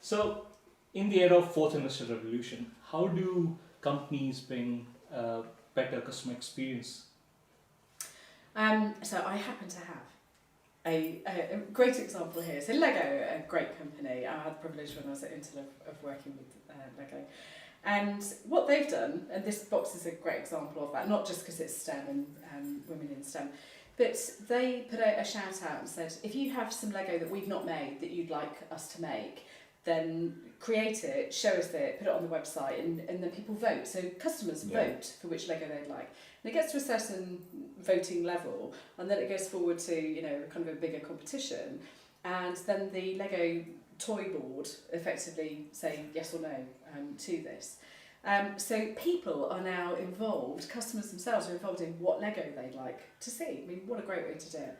So, in the era of fourth industrial revolution, how do companies bring better customer experience? So I happen to have a great example here. So Lego, a great company. I had the privilege when I was at Intel of working with Lego. And what they've done, and this box is a great example of that, not just because it's STEM and women in STEM, but they put a shout out and said, if you have some Lego that we've not made that you'd like us to make, then create it, show us it, put it on the website, and then people vote. So customers vote for which Lego they'd like. And it gets to a certain voting level, and then it goes forward to, you know, kind of a bigger competition. And then the Lego toy board effectively say yes or no to this. So people are now involved, customers themselves are involved in what Lego they'd like to see. I mean, what a great way to do it.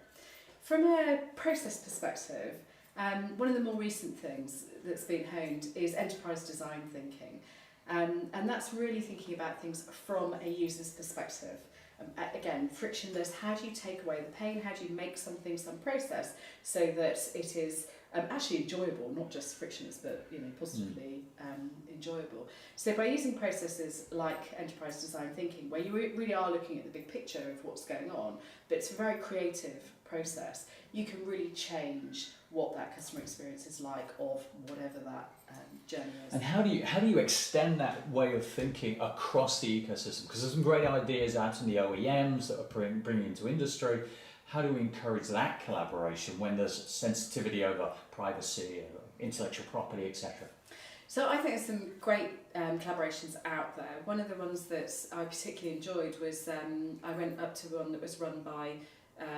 From a process perspective, one of the more recent things that's been honed is enterprise design thinking. And that's really thinking about things from a user's perspective. Again, frictionless, how do you take away the pain, how do you make something, some process, so that it is actually enjoyable, not just frictionless, but you know, positively enjoyable. So by using processes like enterprise design thinking, where you really are looking at the big picture of what's going on, but it's a very creative process, you can really change what that customer experience is like of whatever that journey is. And how do you extend that way of thinking across the ecosystem? Because there's some great ideas out in the OEMs that are bringing into industry. How do we encourage that collaboration when there's sensitivity over privacy, intellectual property, etc.? So I think there's some great collaborations out there. One of the ones that I particularly enjoyed was I went up to one that was run by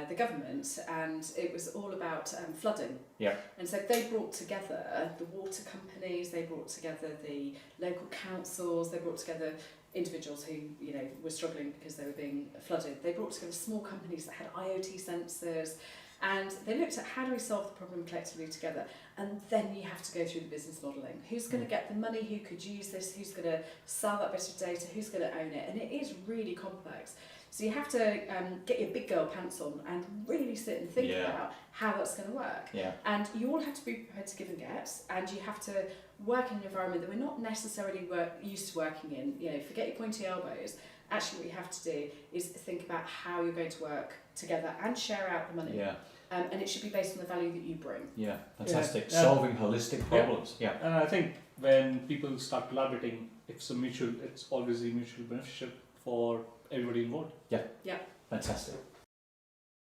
the government, and it was all about flooding. Yeah. And so they brought together the water companies, they brought together the local councils, they brought together individuals who, you know, were struggling because they were being flooded. They brought together small companies that had IoT sensors, and they looked at how do we solve the problem collectively together. And then you have to go through the business modelling. Who's going to get the money? Who could use this? Who's going to sell that bit of data? Who's going to own it? And it is really complex. So you have to get your big girl pants on and really sit and think about how that's going to work. Yeah. And you all have to be prepared to give and get, and you have to work in an environment that we're not necessarily used to working in. You know, forget your pointy elbows. Actually, what you have to do is think about how you're going to work together and share out the money. Yeah. And it should be based on the value that you bring. Yeah, fantastic. Yeah. Solving holistic problems. Yeah. And I think when people start collaborating, it's always mutually beneficial for everybody involved. Yeah. Yeah. Fantastic.